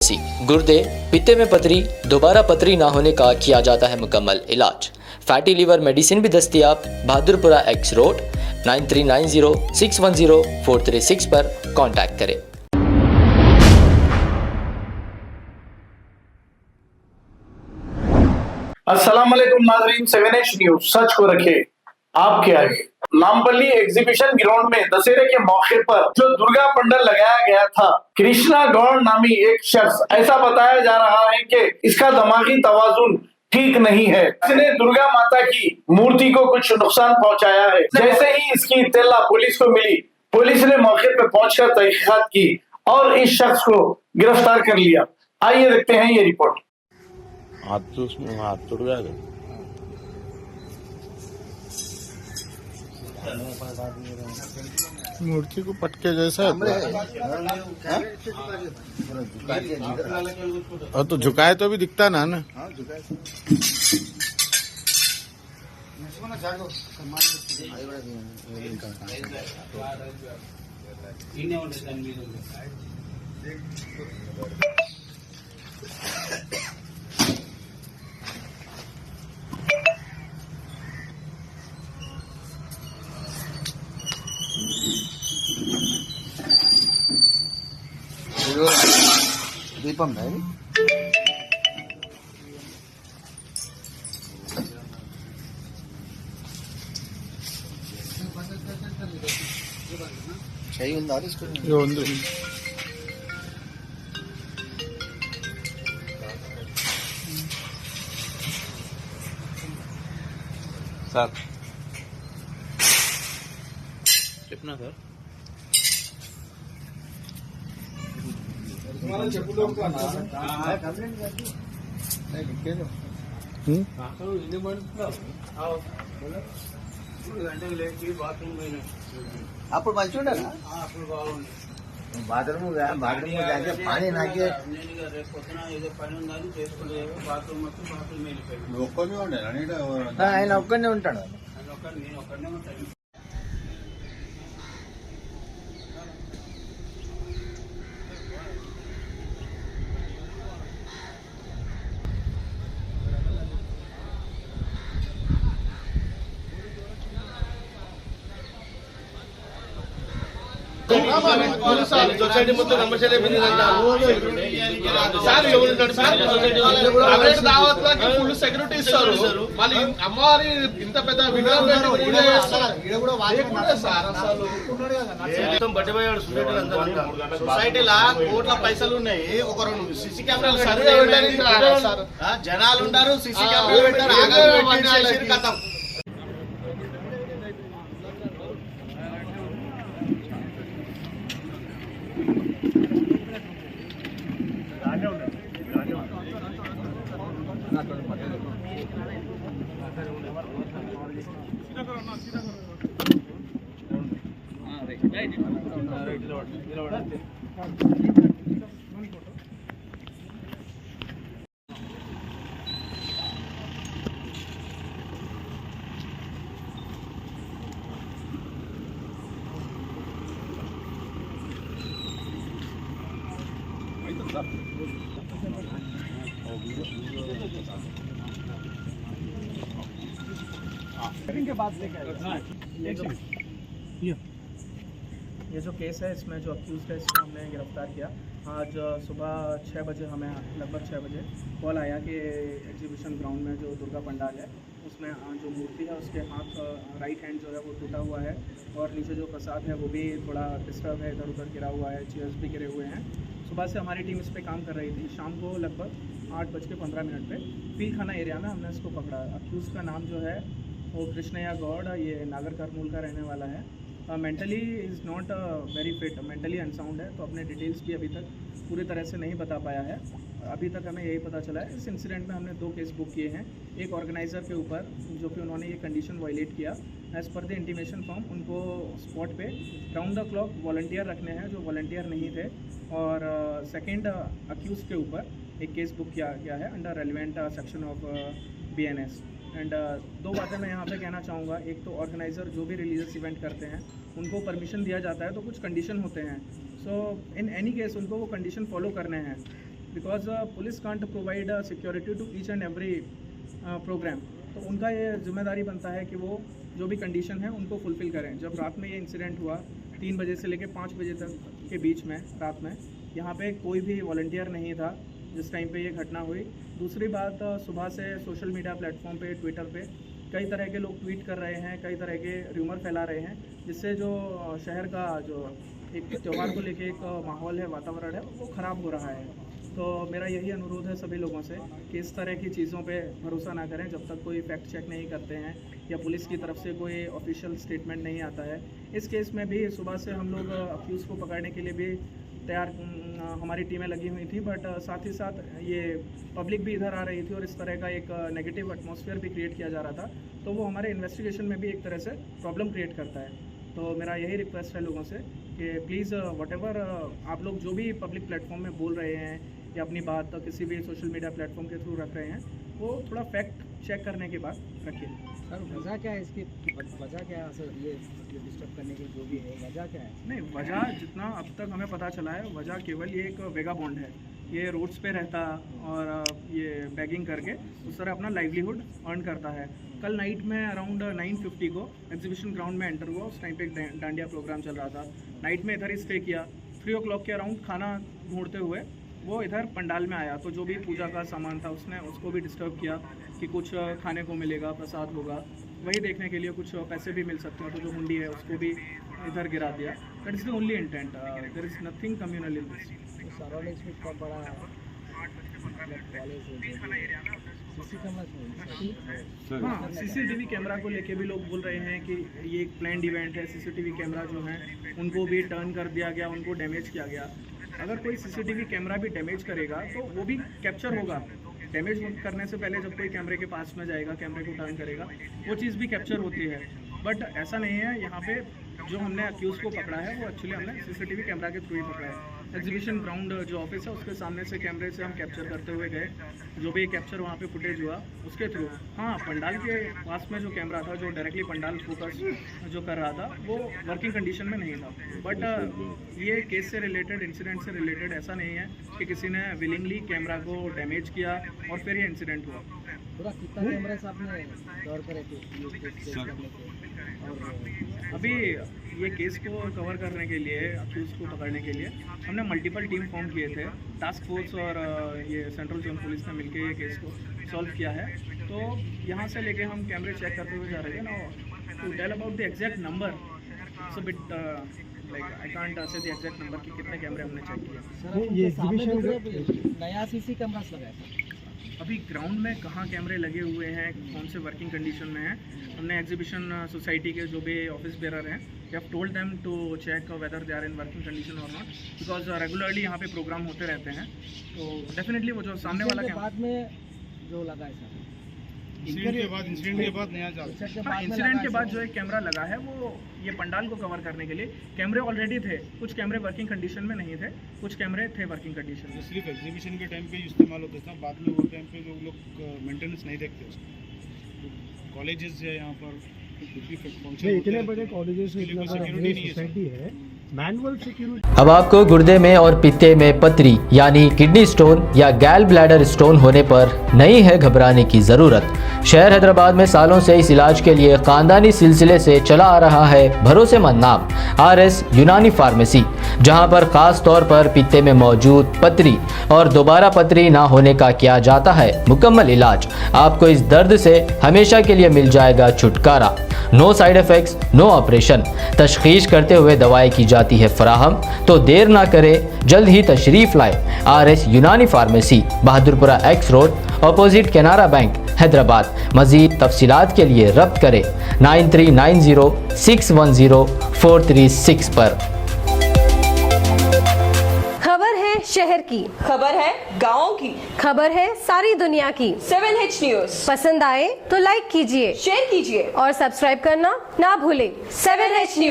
Epilepsy, गुर्दे, पित्ते में पथरी, दोबारा पथरी ना होने का किया जाता है मुकम्मल इलाज। फैटी लीवर मेडिसिन भी दस्तयाब। बहादुरपुरा एक्स रोड 9390610436 पर कांटेक्ट करें। अस्सलाम वालेकुम नाज़रीन, 7H न्यूज सच को रखे आपके आगे। नामपल्ली एग्जीबिशन ग्राउंड में दशहरे के मौके पर जो दुर्गा पंडाल लगाया गया था, कृष्णा गौड़ नामी एक शख्स, ऐसा बताया जा रहा है कि इसका दिमागी तवाजुन ठीक नहीं है। इसने दुर्गा माता की मूर्ति को कुछ नुकसान पहुंचाया है। जैसे ही इसकी इत्तला पुलिस को मिली, पुलिस ने मौके पर पहुंचकर तहकीकात की और इस शख्स को गिरफ्तार कर लिया। आइए देखते हैं ये रिपोर्ट। हाथ टूट गया था। मूर्ति को पटके जैसा है और तो झुकाए तो भी दिखता ना దీపం చెయ్యి ఉందా తీసుకుని ఉంది సార్ చెప్పినా సార్ అప్పుడు మంచిగా ఉండరా బాత్రూమ్ జాకే పానీ నాకే ఆయన ఒక్కనే ఉంటాడు. సొసైటీ మొత్తం సమస్యలు సార్ ఎవరున్నాడు సార్ అవేసి దావత్లకి ఫుల్ సెక్యూరిటీ ఇస్తారు. మళ్ళీ అమ్మవారి ఇంత పెద్ద విగ్రహం బట్టిపోయాడు సొసైటీలా కోట్ల పైసలు ఉన్నాయి. ఒక రెండు సీసీ కెమెరాలు సర్వే జనాలు ఉంటారు, సీసీ కెమెరాలు పెట్టారు. కథం के बाद ये जो केस है, इसमें जो अक्यूज़ है इसको हमने गिरफ्तार किया। आज सुबह 6 बजे हमें लगभग 6 बजे कॉल आया कि एग्जीबिशन ग्राउंड में जो दुर्गा पंडाल है उसमें जो मूर्ति है उसके हाथ राइट हैंड जो है वो टूटा हुआ है और नीचे जो प्रसाद है वो भी थोड़ा डिस्टर्ब है, इधर उधर गिरा हुआ है, चेयर्स भी गिरे हुए हैं। सुबह से हमारी टीम इस पर काम कर रही थी। शाम को लगभग 8:15 पे पील खाना एरिया में हमने इसको पकड़ा। अक्यूज़ का नाम जो है वो कृष्णया गौड़, ये नागर करमूल का रहने वाला है। Mentally is not very fit, mentally unsound है, तो अपने डिटेल्स भी अभी तक पूरी तरह से नहीं बता पाया है। अभी तक हमें यही पता चला है। इस इंसिडेंट में हमने 2 केस बुक किए हैं। एक ऑर्गेनाइज़र के ऊपर जो कि उन्होंने ये कंडीशन वायलेट किया, as per the intimation form उनको स्पॉट पे राउंड द क्लॉक वॉलंटियर रखने हैं जो वॉलंटियर नहीं थे। और सेकेंड अक्यूज़ के ऊपर एक केस बुक किया गया है under relevant section of BNS। And 2 बातें मैं यहाँ पे कहना चाहूँगा। एक तो ऑर्गेनाइज़र जो भी रिलीजियस इवेंट करते हैं उनको परमिशन दिया जाता है तो कुछ कंडीशन होते हैं। सो इन एनी केस उनको वो कंडीशन फॉलो करने हैं। Because police can't provide security to each and every programme. तो उनका ये जिम्मेदारी बनता है कि वो जो भी कंडीशन है उनको फुलफ़िल करें। जब रात में ये इंसिडेंट हुआ 3 बजे से लेकर 5 बजे तक के बीच में रात में यहाँ पे कोई भी वॉलंटियर नहीं था जिस टाइम पे ये घटना हुई। दूसरी बात, सुबह से सोशल मीडिया प्लेटफॉर्म पे, ट्विटर पे कई तरह के लोग ट्वीट कर रहे हैं, कई तरह के र्यूमर फैला रहे हैं, जिससे जो शहर का जो एक त्यौहार को लेके एक माहौल है, वातावरण है, वो ख़राब हो रहा है। तो मेरा यही अनुरोध है सभी लोगों से कि इस तरह की चीज़ों पे भरोसा ना करें जब तक कोई फैक्ट चेक नहीं करते हैं या पुलिस की तरफ से कोई ऑफिशियल स्टेटमेंट नहीं आता है। इस केस में भी सुबह से हम लोग अक्यूज़ को पकड़ने के लिए भी तैयार, हमारी टीमें लगी हुई थी, बट साथ ही साथ ये पब्लिक भी इधर आ रही थी और इस तरह का एक नेगेटिव एटमॉस्फेयर भी क्रिएट किया जा रहा था, तो वो हमारे इन्वेस्टिगेशन में भी एक तरह से प्रॉब्लम क्रिएट करता है। तो मेरा यही रिक्वेस्ट है लोगों से कि प्लीज़ व्हाटएवर आप लोग जो भी पब्लिक प्लेटफॉर्म में बोल रहे हैं या अपनी बात किसी भी सोशल मीडिया प्लेटफॉर्म के थ्रू रख रहे हैं, वो थोड़ा फैक्ट चेक करने के बाद रखिए। सर वजह क्या है इसकी, वजह क्या है सर, ये डिस्टर्ब करने की जो भी है वजह क्या है? नहीं, वजह जितना अब तक हमें पता चला है, वजह केवल ये एक वेगाबॉन्ड है। ये रोड्स पे रहता और ये बैगिंग करके उस तरह अपना लाइवलीहुड अर्न करता है। कल नाइट में अराउंड 9:50 को एग्जीबिशन ग्राउंड में एंटर हुआ। उस टाइम पे एक डांडिया प्रोग्राम चल रहा था। नाइट में इधर ही स्टे किया। 3 o'clock के अराउंड खाना ढूंढते हुए वो इधर पंडाल में आया, तो जो भी पूजा का सामान था उसने उसको भी डिस्टर्ब किया कि कुछ खाने को मिलेगा, प्रसाद होगा, वही देखने के लिए कुछ पैसे भी मिल सकते हैं, तो जो हुंडी है उसको भी इधर गिरा दिया। That is the only intent, there is nothing communal in this. Surroundings में बहुत बड़ा हाँ, सीसीटीवी कैमरा को लेके भी लोग बोल रहे हैं कि ये एक प्लान्ड इवेंट है। सीसीटीवी कैमरा जो है उनको भी टर्न कर दिया गया, उनको डैमेज किया गया। अगर कोई सीसीटीवी कैमरा भी डैमेज करेगा तो वो भी कैप्चर होगा। डैमेज करने से पहले जब कोई कैमरे के पास में जाएगा, कैमरे को टर्न करेगा, वो चीज़ भी कैप्चर होती है। बट ऐसा नहीं है। यहाँ पे जो हमने अक्यूज़ को पकड़ा है वो एक्चुअली हमने सीसीटीवी कैमरा के थ्रू ही पकड़ा है। एग्जीबिशन ग्राउंड जो ऑफिस है उसके सामने से कैमरे से हम कैप्चर करते हुए गए, जो भी कैप्चर वहाँ पे फुटेज हुआ उसके थ्रू। हाँ, पंडाल के पास में जो कैमरा था जो डायरेक्टली पंडाल फोकस जो कर रहा था वो वर्किंग कंडीशन में नहीं था। बट ये केस से रिलेटेड, इंसिडेंट से रिलेटेड ऐसा नहीं है कि किसी ने विलिंगली कैमरा को डैमेज किया और फिर ये इंसिडेंट हुआ। पूरा कितना कैमरास आपने कवर करे थे? अभी ये केस को कवर करने के लिए, अक्यूज़ को पकड़ने के लिए हमने मल्टीपल टीम फॉर्म किए थे। टास्क फोर्स और ये सेंट्रल जोन पुलिस ने मिलकर ये केस को सॉल्व किया है। तो यहाँ से लेके हम कैमरे चेक करते हुए जा रहे हैं ना। To tell about the exact number, it's a bit like I can't say the exact number कि कितने कैमरे हमने चेक किए। ये एग्जीबिशन नया सीसी कैमरास लगा है अभी ग्राउंड में कहाँ कैमरे लगे हुए हैं, कौन से वर्किंग कंडीशन में हैं, हमने एग्जीबिशन सोसाइटी के जो भी ऑफिस बेरर हैं, we have told them to check whether they are in working condition और नॉट, बिकॉज रेगुलरली यहाँ पे प्रोग्राम होते रहते हैं। तो डेफिनेटली वो जो सामने वाला कैमरा बाद में जो लगा है सर, इंसिडेंट के बाद नया चालू। इंसिडेंट के बाद जो एक कैमरा लगा है वो ये पंडाल को कवर करने के लिए। कैमरे ऑलरेडी थे, कुछ कैमरे वर्किंग कंडीशन में नहीं थे, कुछ कैमरे थे वर्किंग कंडीशन में। सिर्फ एग्जीबिशन के टाइम पे इस्तेमाल होता था, बाद में वो टाइम पे लोग मेंटेनेंस नहीं देखते उसका। कॉलेजेस है यहाँ पर, इतने बड़े कॉलेजेस में इतना बड़ा सोसाइटी है, मैनुअल सिक्योरिटी। अब आपको गुर्दे में और पित्ते में पथरी यानी किडनी स्टोन या गैल ब्लैडर स्टोन होने पर नहीं है घबराने की ज़रूरत। शहर हैदराबाद में सालों से इस इलाज के लिए खानदानी सिलसिले से चला आ रहा है भरोसेमंद नाम RS यूनानी फार्मेसी, जहां पर खास तौर पर पित्ते में मौजूद पथरी और दोबारा पथरी ना होने का किया जाता है मुकम्मल इलाज। आपको इस दर्द से हमेशा के लिए मिल जाएगा छुटकारा। No side effects, no operation, तशखीस करते हुए दवाएं की जाती है फराहम। तो देर ना करें, जल्द ही तशरीफ लाए RS Unani pharmacy, Bahadurpura X road, opposite Canara bank, Hyderabad. मजीद तफसीलात के लिए रब्त करें 9390610436 पर। खबर है शहर की, खबर है गाँव की, खबर है सारी दुनिया की। 7H न्यूज पसंद आए तो लाइक कीजिए, शेयर कीजिए और सब्सक्राइब करना ना भूलें। 7H news.